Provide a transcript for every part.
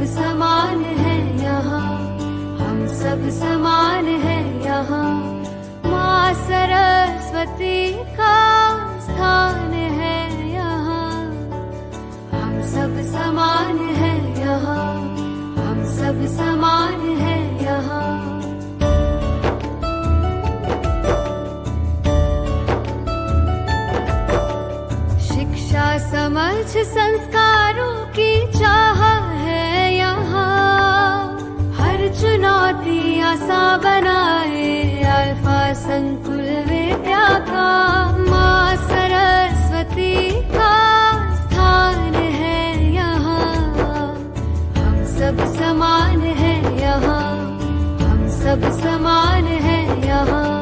समान है यहाँ, हम सब समान है यहाँ। माँ सरस्वती का स्थान है यहाँ, हम सब समान है यहाँ, हम सब समान है यहाँ। शिक्षा समझ संस्कारों की चाह है यहाँ, हर चुनौती आसान बनाए अल्फा संकुल विद्या का। माँ सरस्वती का स्थान है यहाँ, हम सब समान है यहाँ, हम सब समान है यहाँ।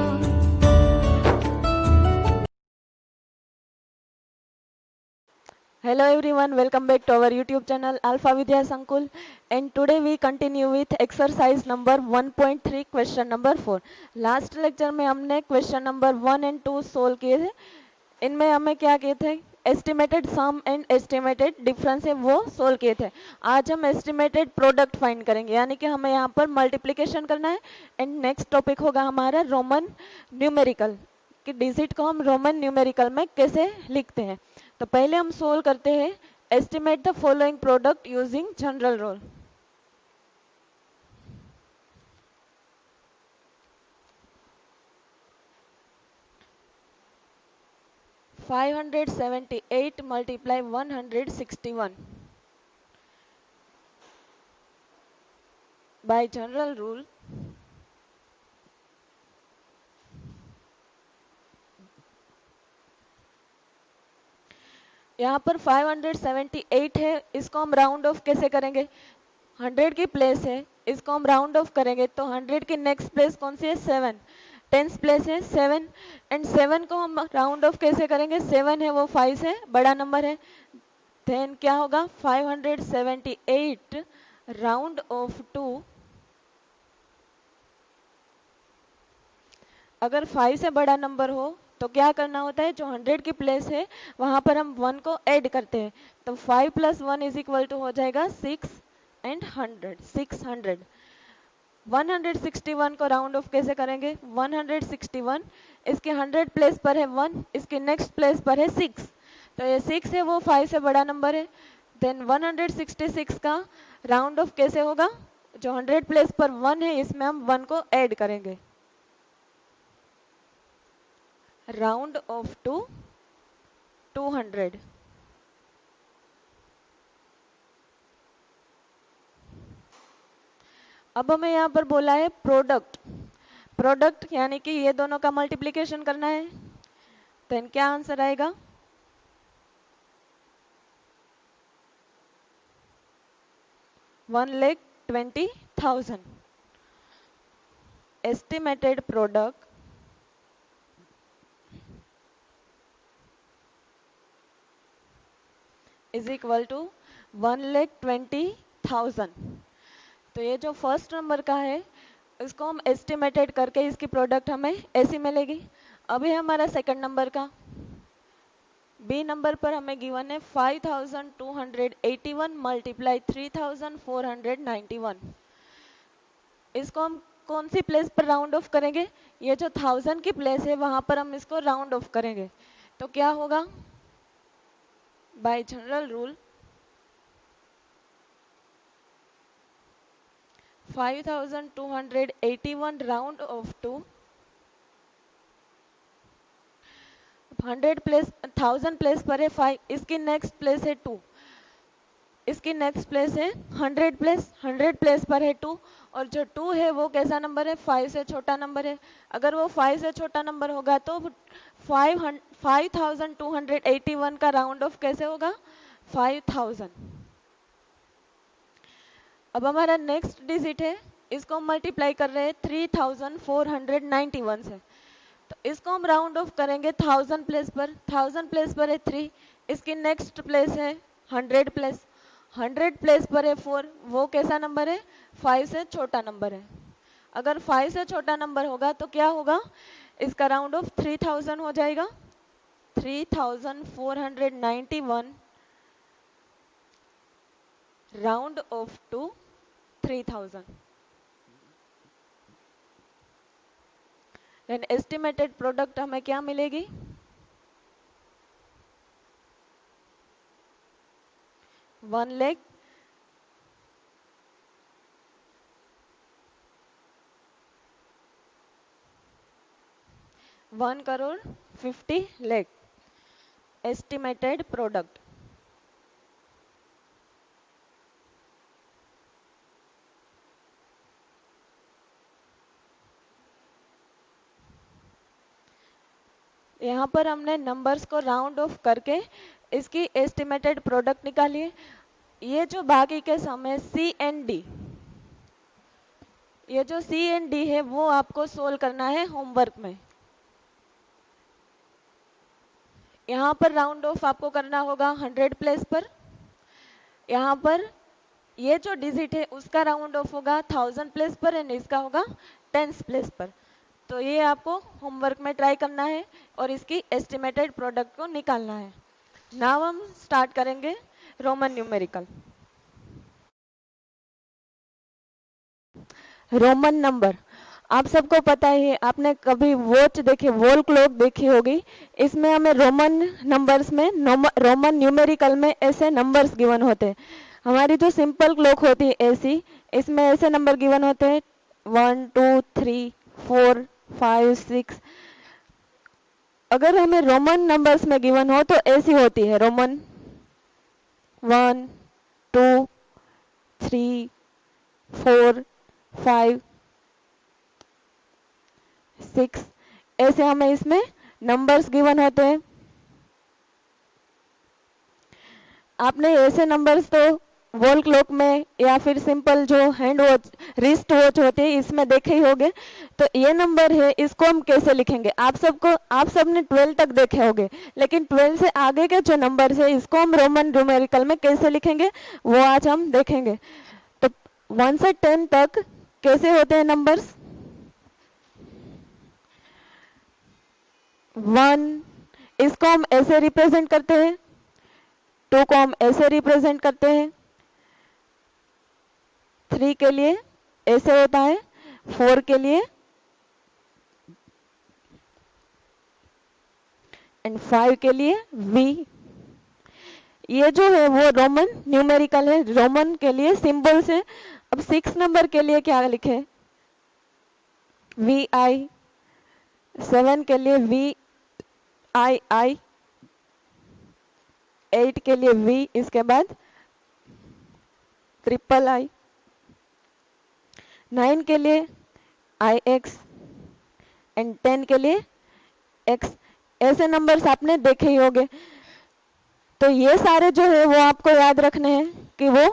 Hello everyone, welcome back to our YouTube channel Alpha Vidya Sankul, and today we continue with exercise number 1.3 question number 4. Last lecture में हमने क्वेश्चन नंबर 1 एंड 2 सोल्व किए थे। इनमें हमें क्या किए थे, estimated some and estimated difference है वो सोल्व किए थे। आज हम एस्टिमेटेड प्रोडक्ट फाइंड करेंगे, यानी कि हमें यहाँ पर मल्टीप्लिकेशन करना है। एंड नेक्स्ट टॉपिक होगा हमारा रोमन न्यूमेरिकल, कि डिजिट को हम रोमन न्यूमेरिकल में कैसे लिखते हैं। तो पहले हम सोल्व करते हैं estimate the following product using general rule. (578 multiply 161) by general rule यहाँ पर 578 है, इसको हम राउंड ऑफ कैसे करेंगे, 100 की प्लेस है, इसको हम राउंड ऑफ करेंगे तो 100 की नेक्स्ट प्लेस कौन सी है, 7, टेंस प्लेस है 7, एंड 7 को हम राउंड ऑफ कैसे करेंगे, 7 है वो 5 से बड़ा नंबर है। देन क्या होगा, 578 राउंड ऑफ टू, अगर 5 से बड़ा नंबर हो तो क्या करना होता है, जो 100 की प्लेस है वहां पर हम 1 को ऐड करते हैं। तो 5 + 1 इज इक्वल टू हो जाएगा 6 एंड 100, 600। 161 को राउंड ऑफ कैसे करेंगे, 161, इसके 100 प्लेस पर है 1, इसके नेक्स्ट प्लेस पर है 6, तो ये 6 है वो 5 से बड़ा नंबर है। देन 166 का राउंड ऑफ कैसे होगा, जो 100 प्लेस पर 1 है इसमें हम 1 को ऐड करेंगे, राउंड ऑफ टू 200। अब हमें यहाँ पर बोला है प्रोडक्ट, प्रोडक्ट यानी कि ये दोनों का मल्टीप्लिकेशन करना है। देन क्या आंसर आएगा, (1,20,000) estimated product is equal to 1,20,000। तो ये जो फर्स्ट नंबर का है इसको हम एस्टिमेटेड करके इसकी प्रोडक्ट हमें ऐसी मिलेगी। अभी हमारा सेकंड नंबर का, बी नंबर पर हमें गिवन है 5,281 मल्टीप्लाई 3,491। इसको हम कौन सी प्लेस पर राउंड ऑफ करेंगे, ये जो 1000 की प्लेस है वहां पर हम इसको राउंड ऑफ करेंगे। तो क्या होगा, by general rule 5,281 round off to 100 place, 1000 place पर है 5, इसकी नेक्स्ट प्लेस है 2, इसकी नेक्स्ट प्लेस है 100 प्लेस, 100 प्लेस पर है 2, और जो 2 है वो कैसा नंबर है, 5 से छोटा नंबर है। अगर वो 5 से छोटा नंबर होगा तो 5,281 का राउंड ऑफ कैसे होगा, 5000। अब हमारा नेक्स्ट डिजिट है, इसको हम मल्टीप्लाई कर रहे हैं 3,491 से, तो इसको हम राउंड ऑफ करेंगे 1000 प्लेस पर, 1000 प्लेस पर है 3, इसकी नेक्स्ट प्लेस है 100 प्लेस, 100 प्लेस पर है 4, वो कैसा नंबर है, 5 से छोटा नंबर है। अगर 5 से छोटा नंबर होगा तो क्या होगा, इसका राउंड ऑफ 3000 हो जाएगा, 3,491 round off to 3000, then estimated product हमें क्या मिलेगी, 1 लाख 1,50,00,000 एस्टिमेटेड प्रोडक्ट। यहाँ पर हमने नंबर्स को राउंड ऑफ करके इसकी एस्टिमेटेड प्रोडक्ट निकाली है। ये जो बाकी के समय सी एंड डी, ये जो सी एंड डी है वो आपको सोल्व करना है होमवर्क में। यहाँ पर राउंड ऑफ आपको करना होगा 100 प्लेस पर, यहाँ पर ये जो डिजिट है उसका राउंड ऑफ होगा 1000 प्लेस पर एंड इसका होगा 10 प्लेस पर। तो ये आपको होमवर्क में ट्राई करना है और इसकी एस्टिमेटेड प्रोडक्ट को निकालना है। नाउ हम स्टार्ट करेंगे रोमन न्यूमेरिकल। रोमन नंबर आप सबको पता ही है, आपने कभी वॉच देखी, वॉल क्लॉक देखी होगी, इसमें हमें रोमन नंबर्स में, रोमन न्यूमेरिकल में ऐसे नंबर्स गिवन होते हैं। हमारी जो सिंपल क्लॉक होती है ऐसी, इसमें ऐसे नंबर गिवन होते हैं 1 2 3 4 5 6। अगर हमें रोमन नंबर्स में गिवन हो तो ऐसी होती है रोमन 1 2 3 4 5 6, ऐसे हमें इसमें नंबर्स गिवन होते हैं। आपने ऐसे नंबर्स तो वॉल क्लॉक में या फिर सिंपल जो हैंड वॉच, रिस्ट वॉच होती है, इसमें देखे ही होंगे। तो ये नंबर है, इसको हम कैसे लिखेंगे, आप सबने 12 तक देखे होंगे, लेकिन 12 से आगे के जो नंबर है इसको हम रोमन न्यूमेरिकल में कैसे लिखेंगे वो आज हम देखेंगे। तो 1 से 10 तक कैसे होते हैं नंबर्स, 1 इसको हम ऐसे रिप्रेजेंट करते हैं, 2 को हम ऐसे रिप्रेजेंट करते हैं, 3 के लिए ऐसे होता है, 4 के लिए एंड 5 के लिए V। ये जो है वो रोमन न्यूमेरिकल है, रोमन के लिए सिंबल्स है। अब 6 नंबर के लिए क्या लिखे, VI, 7 के लिए VII, 8 के लिए V, इसके बाद III, 9 के लिए IX एंड 10 के लिए X। ऐसे नंबर्स आपने देखे ही होंगे। तो ये सारे जो है वो आपको याद रखने हैं कि वो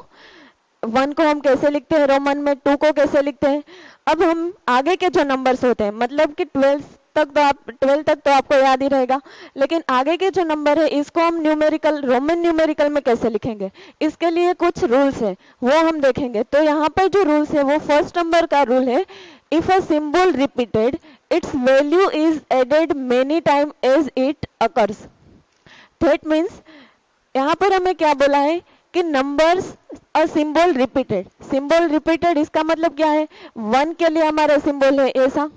1 को हम कैसे लिखते हैं रोमन में, 2 को कैसे लिखते हैं। अब हम आगे के जो नंबर्स होते हैं, मतलब कि 12 तक तो आपको याद ही रहेगा, लेकिन आगे के जो नंबर है इसको हम न्यूमेरिकल, रोमन न्यूमेरिकल में कैसे लिखेंगे, इसके लिए कुछ रूल्स है वो हम देखेंगे। तो यहाँ पर जो रूल्स है वो फर्स्ट नंबर का रूल है, if a symbol repeated its value is added many time as it occurs. That means यहाँ पर हमें क्या बोला है कि नंबर्स अ सिंबल रिपीटेड, इसका मतलब क्या है, 1 के लिए हमारा सिंबल है ऐसा,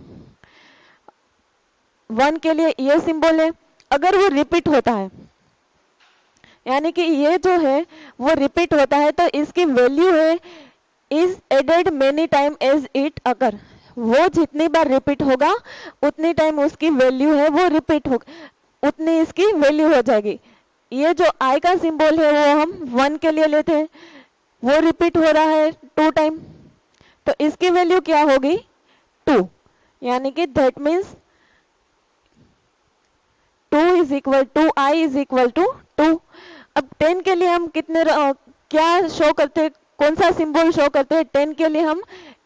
1 के लिए ये सिंबल है, अगर वो रिपीट होता है, यानी कि ये जो है वो रिपीट होता है, तो इसकी वैल्यू है is added many time as it occur. वो जितनी बार रिपीट होगा उतनी टाइम उसकी वैल्यू है वो रिपीट होगा, उतनी इसकी वैल्यू हो जाएगी। ये जो आई का सिंबल है वो हम 1 के लिए लेते हैं, वो रिपीट हो रहा है 2 टाइम, तो इसकी वैल्यू क्या होगी 2, यानी कि that means 2 is equal to I is equal to 2। अब 10 के लिए हम कितने क्या शो करते हैं, कौन सा सिंबल शो करते हैं, 10 के लिए हम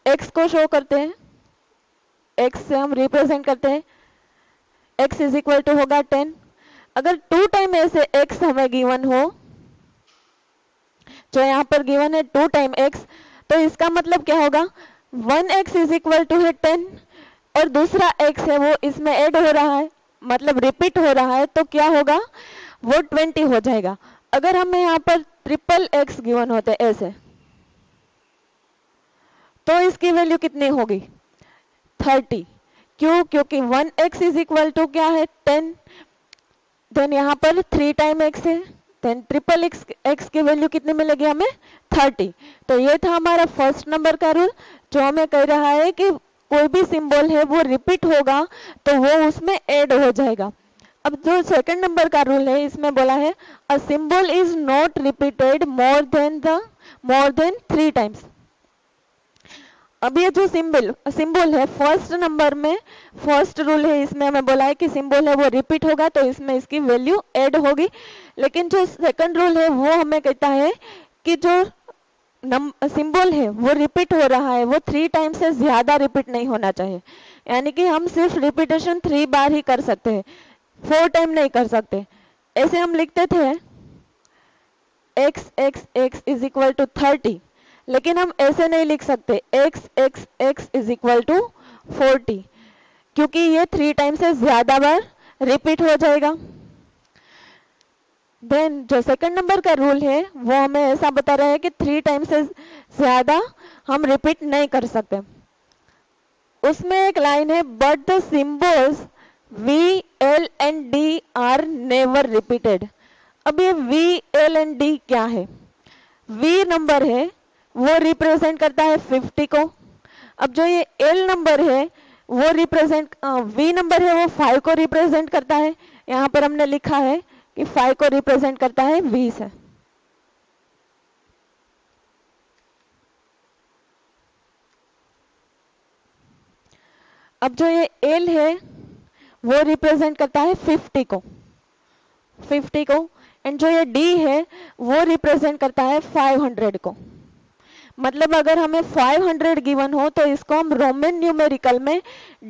x को शो करते हैं, x से हम रिप्रेजेंट करते हैं, x इज इक्वल टू होगा 10। अगर 2 टाइम ऐसे x हमें गिवन हो, जो यहाँ पर गिवन है 2 टाइम x, तो इसका मतलब क्या होगा 1x इज इक्वल टू है 10 और दूसरा x है वो इसमें ऐड हो रहा है, मतलब रिपीट हो रहा है, तो क्या होगा वो 20 हो जाएगा। अगर हमें यहाँ पर ट्रिपल x गिवन होते ऐसे, तो इसकी वैल्यू कितनी होगी 30। क्यों? क्योंकि 1x इज इक्वल टू क्या है 10, देन यहाँ पर 3 टाइम x है, देन ट्रिपल x की वैल्यू कितनी मिलेगी हमें 30। तो ये था हमारा फर्स्ट नंबर का रूल, जो हमें कह रहा है कि कोई भी सिंबल है वो रिपीट होगा तो वो उसमें ऐड हो जाएगा। अब जो सेकंड नंबर का रूल है इसमें बोला है a symbol is not repeated more than 3 times. अब ये जो सिंबल है फर्स्ट नंबर में फर्स्ट रूल है, इसमें हमें बोला है कि सिंबल है वो रिपीट होगा तो इसमें इसकी वैल्यू ऐड होगी। लेकिन जो सेकंड रूल है वो हमें कहता है कि जो सिंबल है वो रिपीट हो रहा है वो 3 टाइम से ज्यादा रिपीट नहीं होना चाहिए, यानी कि हम सिर्फ रिपीटेशन 3 बार ही कर सकते हैं, 4 टाइम नहीं कर सकते। ऐसे हम लिखते थे x x x is equal to 30, लेकिन हम ऐसे नहीं लिख सकते x x x is equal to 40, क्योंकि ये 3 टाइम से ज्यादा बार रिपीट हो जाएगा। देन जो सेकंड नंबर का रूल है वो हमें ऐसा बता रहा है कि 3 टाइम से ज्यादा हम रिपीट नहीं कर सकते। उसमें एक लाइन है but the symbols V, L and D are never repeated. अब ये V, L and D क्या है? V नंबर है वो रिप्रेजेंट करता है 50 को। अब जो ये L नंबर है वो V नंबर है वो 5 को रिप्रेजेंट करता है। यहाँ पर हमने लिखा है कि 5 को रिप्रेजेंट करता है 20 है। अब जो ये L है वो रिप्रेजेंट करता है 50 को एंड जो ये D है वो रिप्रेजेंट करता है 500 को। मतलब अगर हमें 500 गिवन हो तो इसको हम रोमन न्यूमेरिकल में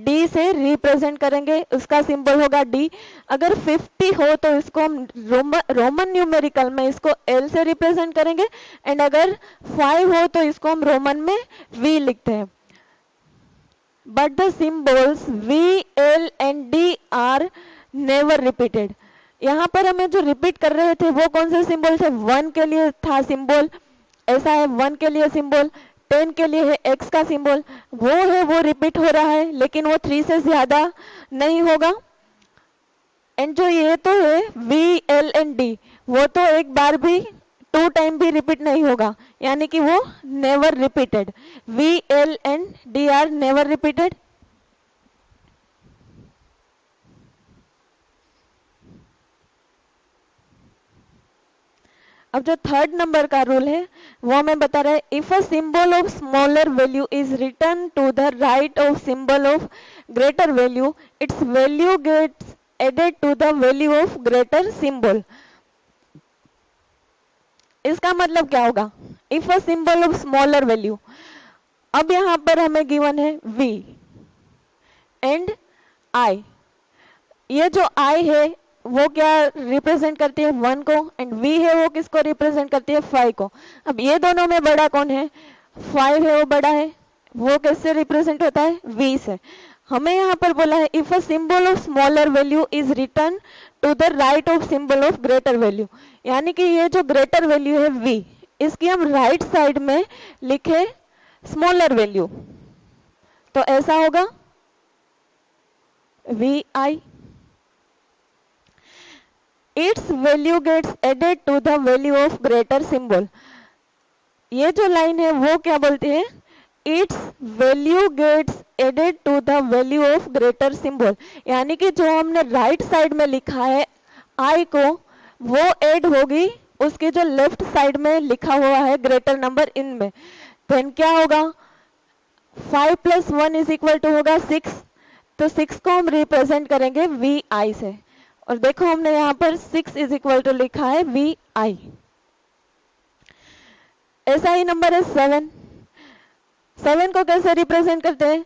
D से रिप्रेजेंट करेंगे, उसका सिंबल होगा D। अगर 50 हो तो इसको हम रोमन न्यूमेरिकल में इसको L से रिप्रेजेंट करेंगे एंड अगर 5 हो तो इसको हम रोमन में V लिखते हैं। But the symbols V, L and D are never repeated. यहाँ पर हमें जो रिपीट कर रहे थे वो कौन से सिंबल थे? 1 के लिए था सिंबल, ऐसा है 1 के लिए सिंबल, 10 के लिए है x का सिंबल, वो है वो रिपीट हो रहा है लेकिन वो 3 से ज्यादा नहीं होगा। एंड जो ये तो है V, L and D वो तो एक बार भी 2 टाइम भी रिपीट नहीं होगा, यानी कि वो never repeated. V, L and D are never repeated. अब जो थर्ड नंबर का रूल है वो हमें बता रहा है if a symbol of smaller value is return to the right of symbol of greater value, its value gets added to the value of greater symbol. इसका मतलब क्या होगा? If a symbol of smaller value, अब यहां पर हमें given है V and I। ये जो I है वो क्या रिप्रेजेंट करती है 1 को एंड V है वो किसको रिप्रेजेंट करती है 5 को। अब ये दोनों में बड़ा कौन है? 5 है वो बड़ा है, वो कैसे रिप्रेजेंट होता है? V से। हमें यहाँ पर बोला है if a symbol of smaller value is return to the right of symbol of greater value, यानी कि ये जो ग्रेटर वैल्यू है V, इसकी हम राइट साइड में लिखे स्मॉलर वैल्यू, तो ऐसा होगा VI। Its value gets added to the value of greater symbol. ये जो लाइन है वो क्या बोलती है? Its value gets added to the value of greater symbol, यानी कि जो हमने राइट साइड में लिखा है I को वो ऐड होगी उसके जो लेफ्ट साइड में लिखा हुआ है ग्रेटर नंबर इनमें। देन क्या होगा? 5 + 1 इज इक्वल टू होगा 6, तो 6 को हम रिप्रेजेंट करेंगे VI से। और देखो हमने यहाँ पर 6 इज इक्वल टू लिखा है VI। ऐसा ही नंबर है 7। 7 को कैसे रिप्रेजेंट करते हैं?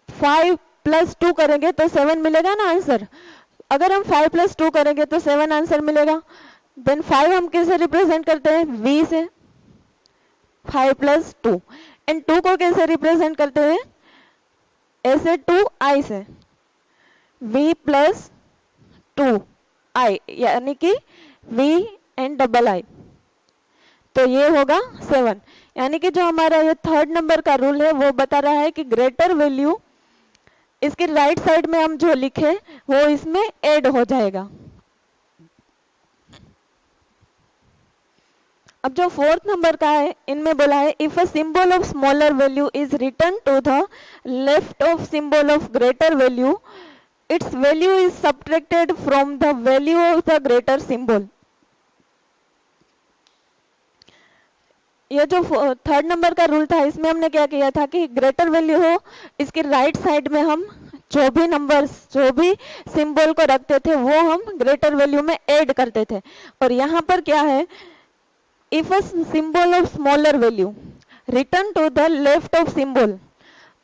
5 + 2 करेंगे तो 7 मिलेगा ना आंसर। अगर हम 5 + 2 करेंगे तो 7 आंसर मिलेगा। देन 5 हम कैसे रिप्रेजेंट करते हैं? V से, 5 + 2। एंड 2 को कैसे रिप्रेजेंट करते हैं? ऐसे 2I से, V + 2I, यानी कि V and I, तो ये होगा 7। यानी कि जो हमारा ये थर्ड नंबर का रूल है वो बता रहा है कि ग्रेटर वैल्यू इसके राइट साइड में हम जो लिखे वो इसमें ऐड हो जाएगा। अब जो फोर्थ नंबर का है इनमें बोला है if a symbol of smaller value is return to the left of symbol of greater value its value is subtracted from the value of the greater symbol. ये जो थर्ड नंबर का rule था इसमें हमने क्या किया था कि ग्रेटर वैल्यू हो इसके राइट साइड में हम जो भी नंबर्स जो भी सिंबल को रखते थे वो हम ग्रेटर वैल्यू में ऐड करते थे। और यहाँ पर क्या है if a symbol of smaller value return to the left of symbol,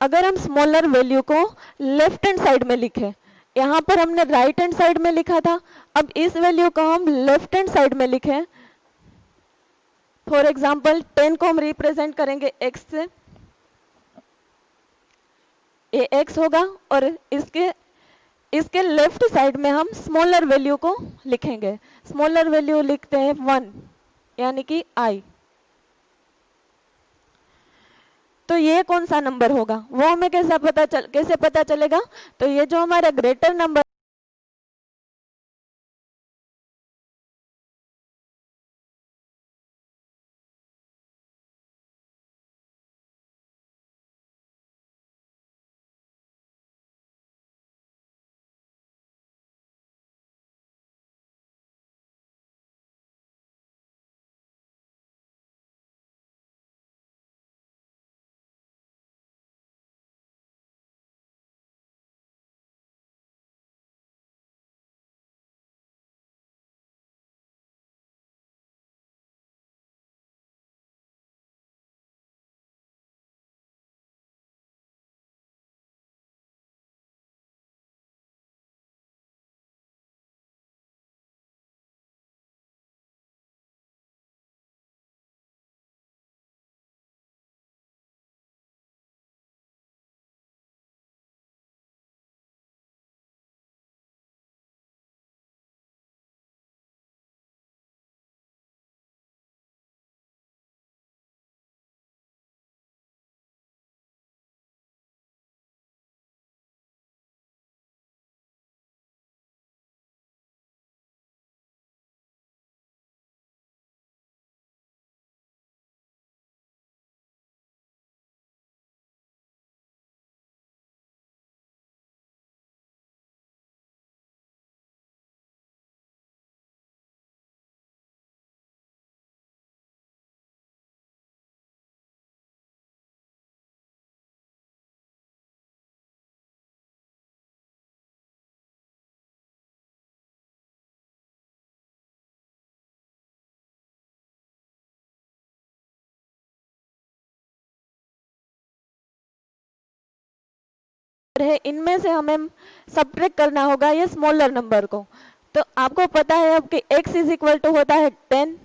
अगर हम स्मॉलर वैल्यू को लेफ्ट हैंड साइड में लिखे, यहाँ पर हमने राइट हैंड साइड में लिखा था, अब इस वैल्यू को हम लेफ्ट हैंड साइड में लिखे। फॉर एग्जाम्पल 10 को हम रिप्रेजेंट करेंगे x से, ये x होगा और इसके लेफ्ट साइड में हम स्मॉलर वैल्यू को लिखेंगे। स्मॉलर वैल्यू लिखते हैं 1 यानी कि i। तो ये कौन सा नंबर होगा वो हमें कैसे पता चलेगा? तो ये जो हमारा ग्रेटर नंबर है इनमें से हमें सब्ट्रैक्ट करना होगा ये स्मॉलर नंबर को। तो आपको पता है अब कि x इज इक्वल टू होता है 10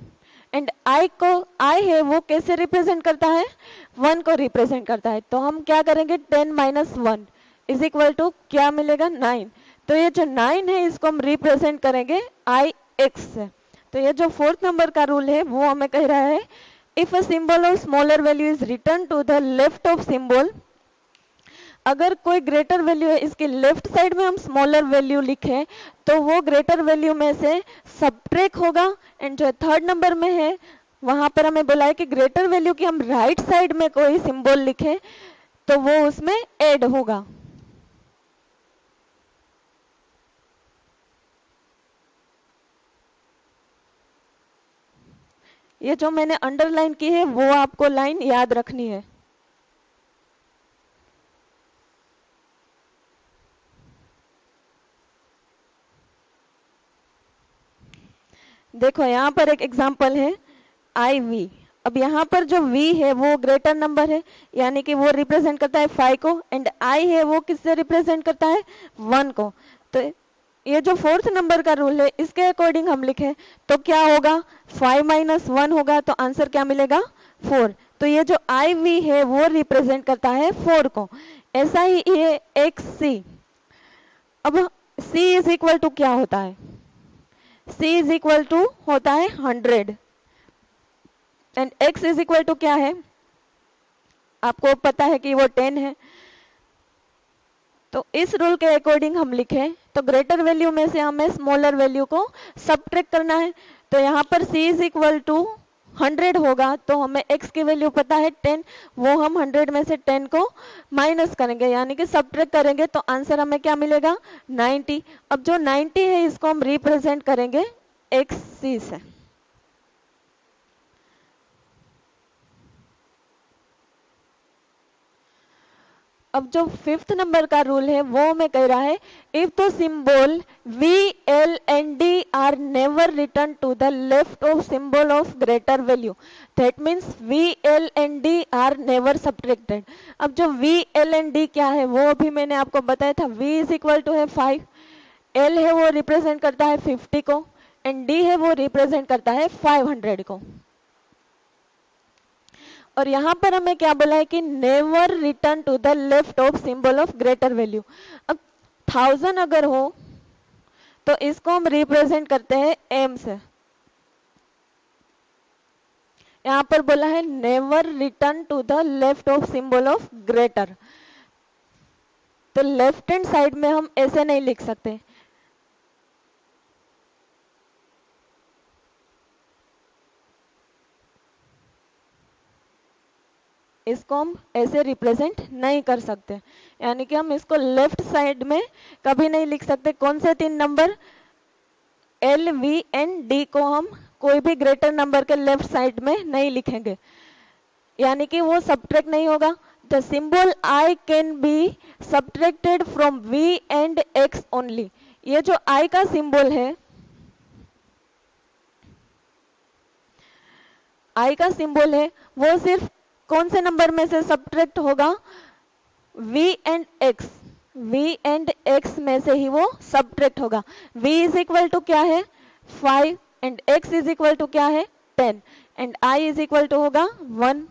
एंड i है वो कैसे रिप्रेजेंट करता है 1 को रिप्रेजेंट करता है। तो हम क्या करेंगे 10 माइनस 1 इज इक्वल टू क्या मिलेगा 9। तो ये जो 9 है इसको हम रिप्रेजेंट करेंगे ix से। तो ये जो फोर्थ नंबर का रूल है वो हमें कह रहा है if a symbol of smaller value is return to the left of symbol, अगर कोई ग्रेटर वैल्यू है इसके लेफ्ट साइड में हम स्मॉलर वैल्यू लिखें तो वो ग्रेटर वैल्यू में से सब्ट्रैक्ट होगा। एंड जो थर्ड नंबर में है वहां पर हमें बोला है कि ग्रेटर वैल्यू की हम राइट साइड में कोई सिंबल लिखें तो वो उसमें ऐड होगा। ये जो मैंने अंडरलाइन की है वो आपको लाइन याद रखनी है। देखो यहाँ पर एक एग्जांपल है IV। अब यहाँ पर जो V है वो ग्रेटर नंबर है यानी कि वो रिप्रेजेंट करता है 5 को एंड I है वो किससे रिप्रेजेंट करता है 1 को। तो ये जो फोर्थ नंबर का रूल है इसके अकॉर्डिंग हम लिखे तो क्या होगा 5 माइनस 1 होगा तो आंसर क्या मिलेगा 4। तो ये जो IV है वो रिप्रेजेंट करता है 4 को। ऐसा ही ये एक C। अब C इज इक्वल टू क्या होता है C इज इक्वल टू होता है 100 and x is equal to क्या है आपको पता है कि वो 10 है। तो इस रूल के अकॉर्डिंग हम लिखें तो ग्रेटर वैल्यू में से हमें स्मॉलर वैल्यू को सब्ट्रैक्ट करना है। तो यहाँ पर c इज इक्वल टू 100 होगा, तो हमें x की वैल्यू पता है 10, वो हम 100 में से 10 को माइनस करेंगे यानी कि सब्ट्रैक्ट करेंगे, तो आंसर हमें क्या मिलेगा 90। अब जो 90 है इसको हम रिप्रेजेंट करेंगे xc से। अब जो 5th नंबर का रूल है वो हमें कह रहा है if the symbol V, L and D are never returned to the left of symbol of greater value, that means V, L and D are never subtracted। अब जो V, L and D क्या है वो अभी मैंने आपको बताया था। V इज इक्वल टू है 5, L है वो रिप्रेजेंट करता है 50 को, एंड D है वो रिप्रेजेंट करता है 500 को। और यहाँ पर हमें क्या बोला है कि never return to the left of symbol of greater value. अब 1000 अगर हो तो इसको हम रिप्रेजेंट करते हैं m से। यहाँ पर बोला है never return to the left of symbol of greater, तो लेफ्ट हैंड साइड में हम ऐसे नहीं लिख सकते, इसको हम ऐसे रिप्रेजेंट नहीं कर सकते, यानी कि हम इसको लेफ्ट साइड में कभी नहीं लिख सकते। कौन से 3 number L, V and D को हम कोई भी ग्रेटर नंबर के लेफ्ट साइड में नहीं लिखेंगे, यानी कि वो सब्ट्रैक्ट नहीं होगा। The symbol I can be subtracted from V and X only. ये जो I का सिंबल है, I का सिंबल है वो सिर्फ कौन से नंबर में से सब्ट्रैक्ट होगा, v and x, v and x में से ही वो सब्ट्रैक्ट होगा। v इज इक्वल टू क्या है 5 and x is equal to क्या है 10 and i is equal to होगा 1।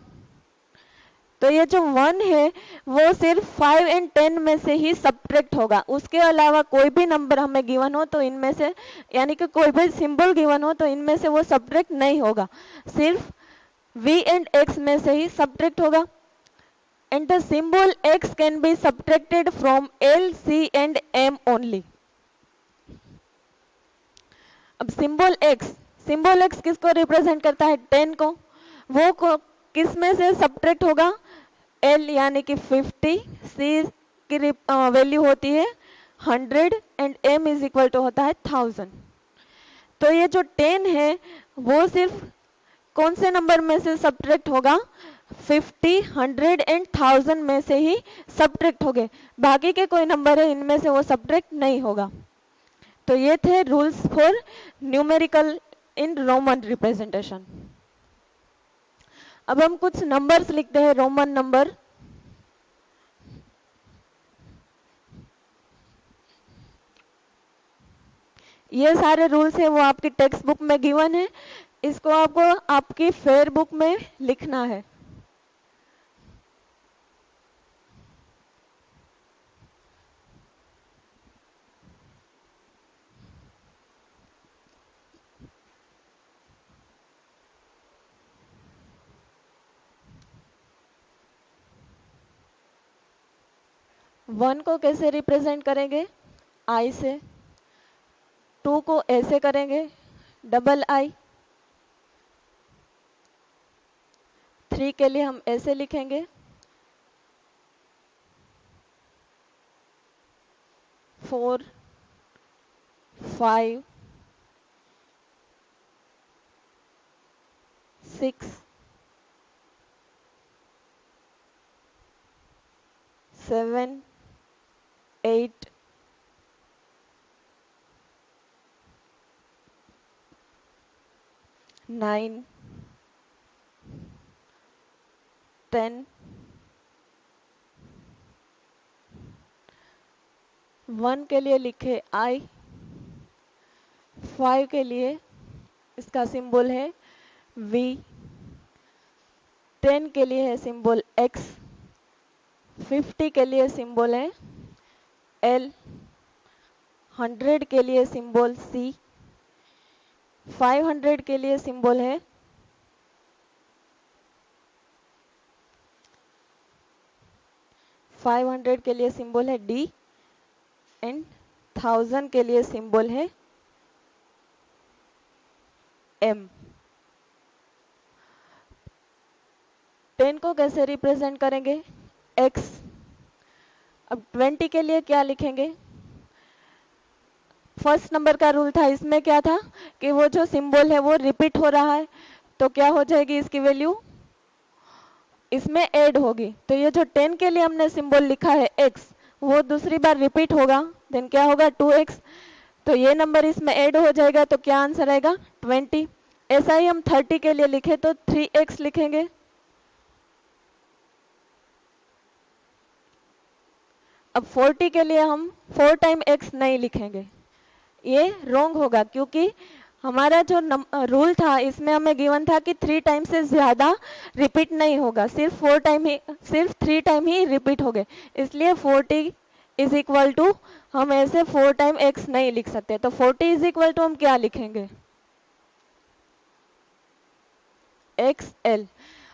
तो ये जो 1 है वो सिर्फ 5 एंड 10 में से ही सब्ट्रैक्ट होगा, उसके अलावा कोई भी नंबर हमें गिवन हो तो इनमें से, यानी कि कोई भी सिंबल गिवन हो तो इनमें से वो सब्ट्रैक्ट नहीं होगा, सिर्फ v एंड x में से ही सब्ट्रैक्ट होगा। And the symbol x can be subtracted from L, C and M only. अब सिंबल x किसको रिप्रेजेंट करता है 10 को, वो को किस में से सब्ट्रैक्ट होगा L यानी कि 50, C की वैल्यू होती है 100 and M is equal to होता है 1000। तो ये जो 10 है वो सिर्फ कौन से नंबर में से सब्ट्रैक्ट होगा 50, 100 एंड 1000 में से ही सब्ट्रैक्ट होंगे, बाकी के कोई नंबर है इनमें से वो सब्ट्रैक्ट नहीं होगा। तो ये थे rules for numerical in Roman representation. अब हम कुछ नंबर्स लिखते हैं रोमन नंबर। ये सारे रूल्स है वो आपकी टेक्स्ट बुक में गिवन है, इसको आपको आपकी फेयर बुक में लिखना है। वन को कैसे रिप्रेजेंट करेंगे आई से, 2 को ऐसे करेंगे डबल आई, 3 के लिए हम ऐसे लिखेंगे, 4, 5, 6, 7, 8, 9, 10, 1 के लिए लिखे I, 5 के लिए इसका सिंबल है V, 10 के लिए है सिंबल X, 50 के लिए सिंबल है L, 100 के लिए सिंबल C, 500 के लिए सिंबल है 500 के लिए सिंबल है D एंड 1000 के लिए सिंबल है M। 10 को कैसे रिप्रेजेंट करेंगे? X। अब 20 के लिए क्या लिखेंगे? फर्स्ट नंबर का रूल था, इसमें क्या था कि वो जो सिंबल है वो रिपीट हो रहा है, तो क्या हो जाएगी इसकी वैल्यू? इसमें ऐड होगी। तो ये जो 10 के लिए हमने सिंबल लिखा है x, वो दूसरी बार रिपीट होगा, देन क्या होगा 2x। तो ये नंबर इसमें ऐड हो जाएगा, तो क्या आंसर आएगा 20। ऐसा ही हम 30 के लिए लिखे तो 3x लिखेंगे। अब 40 के लिए हम 4 टाइम x नहीं लिखेंगे, ये रॉन्ग होगा, क्योंकि हमारा जो रूल था इसमें हमें गिवन था कि 3 टाइम से ज्यादा रिपीट नहीं होगा, सिर्फ 3 टाइम ही रिपीट हो गए। इसलिए 40 इज इक्वल टू, हम ऐसे 4 टाइम x नहीं लिख सकते, तो 40 इज इक्वल टू हम क्या लिखेंगे? XL।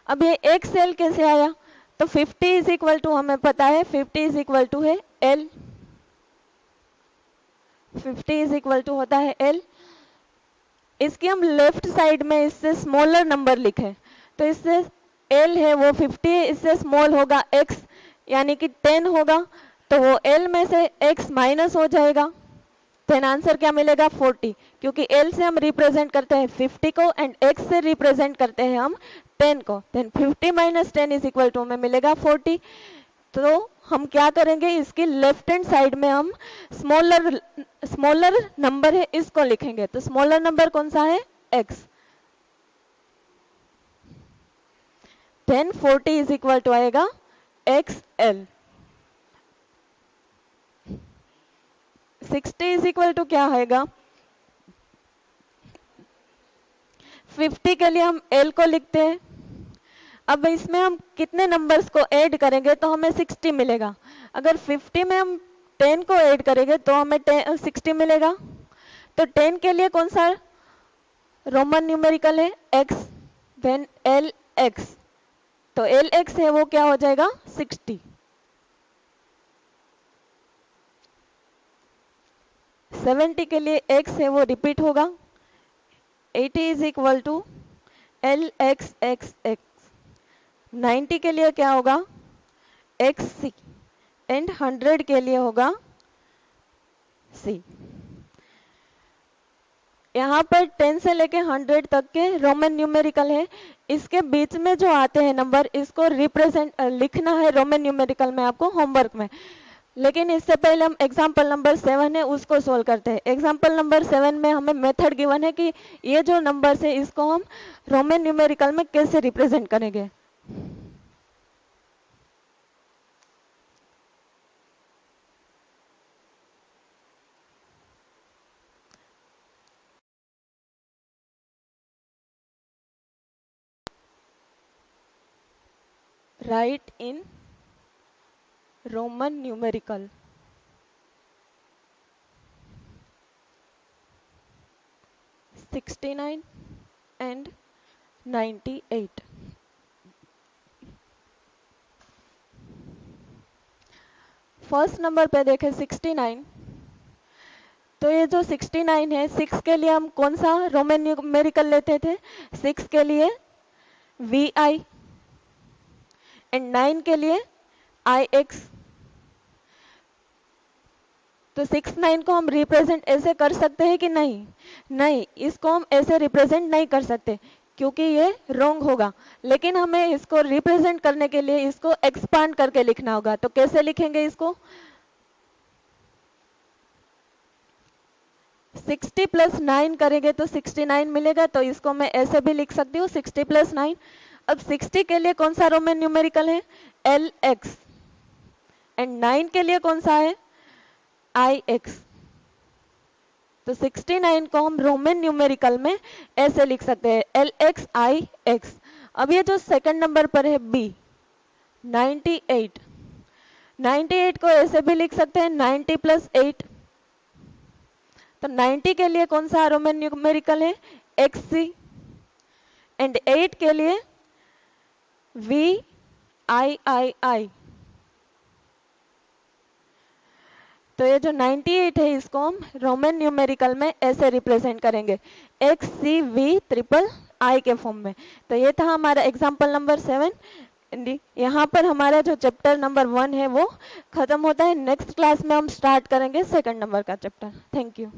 अब ये XL कैसे आया? तो 50 इज इक्वल टू, हमें पता है 50 इज इक्वल टू है L। 50 इज इक्वल टू होता है L। इसकी हम लेफ्ट साइड में इससे स्मॉलर नंबर लिखें, तो इससे L है वो 50 है, इससे स्मॉल होगा x, यानी कि 10 होगा, तो वो L में से x माइनस हो जाएगा। देन आंसर क्या मिलेगा 40, क्योंकि L से हम रिप्रेजेंट करते हैं 50 को एंड x से रिप्रेजेंट करते हैं हम 10 को। Then 50 minus 10 is equal to हमें मिलेगा 40। तो हम क्या करेंगे, इसकी लेफ्ट हैंड साइड में हम स्मॉलर नंबर है इसको लिखेंगे। तो स्मॉलर नंबर कौन सा है? x। Then 40 is equal to आएगा XL। 60 इज इक्वल टू क्या आएगा? 50 के लिए हम L को लिखते हैं। अब इसमें हम कितने नंबर्स को ऐड करेंगे तो हमें 60 मिलेगा। अगर 50 में हम 10 को ऐड करेंगे तो हमें 60 मिलेगा। तो 10 के लिए कौन सा रोमन न्यूमेरिकल है? x। देन LX, तो LX है वो क्या हो जाएगा 60। 70 के लिए x है वो रिपीट होगा, 80 इज इक्वल टू LXXX। 90 के लिए क्या होगा? XC एंड 100 के लिए होगा C। यहाँ पर 10 से लेके 100 तक के रोमन न्यूमेरिकल है। इसके बीच में जो आते हैं नंबर, इसको रिप्रेजेंट लिखना है रोमन न्यूमेरिकल में आपको होमवर्क में। लेकिन इससे पहले हम एग्जाम्पल नंबर 7 है उसको सोल्व करते हैं। एग्जाम्पल नंबर 7 में हमें मेथड गिवन है कि ये जो नंबर्स है इसको हम रोमन न्यूमेरिकल में कैसे रिप्रेजेंट करेंगे। Write in Roman numerical. $69 and $98. First number पे देखें 69, तो ये जो 69 है, 6 के लिए हम कौन सा रोमन न्यूमेरिकल लेते थे? 6 के लिए VI एंड 9 के लिए IX। तो 69 को हम रिप्रेजेंट ऐसे कर सकते हैं कि नहीं? नहीं, इसको हम ऐसे रिप्रेजेंट नहीं कर सकते क्योंकि ये रॉन्ग होगा। लेकिन हमें इसको रिप्रेजेंट करने के लिए इसको एक्सपांड करके लिखना होगा। तो कैसे लिखेंगे इसको? 60 प्लस 9 करेंगे तो 69 मिलेगा, तो इसको मैं ऐसे भी लिख सकती हूँ 60 प्लस 9। अब 60 के लिए कौन सा रोमन न्यूमेरिकल है? LX एंड 9 के लिए कौन सा है? IX। तो 69 को हम रोमन न्यूमेरिकल में ऐसे लिख सकते हैं LX IX। अब ये जो सेकंड नंबर पर है B 98, 98 को ऐसे भी लिख सकते हैं 90 प्लस 8। तो 90 के लिए कौन सा रोमन न्यूमेरिकल है? XC एंड 8 के लिए VIII। तो ये जो 98 है इसको हम रोमन न्यूमेरिकल में ऐसे रिप्रेजेंट करेंगे, XCV के फॉर्म में। तो ये था हमारा एग्जाम्पल नंबर 7। यहाँ पर हमारा जो चैप्टर नंबर 1 है वो खत्म होता है। नेक्स्ट क्लास में हम स्टार्ट करेंगे सेकंड नंबर का चैप्टर। Thank you.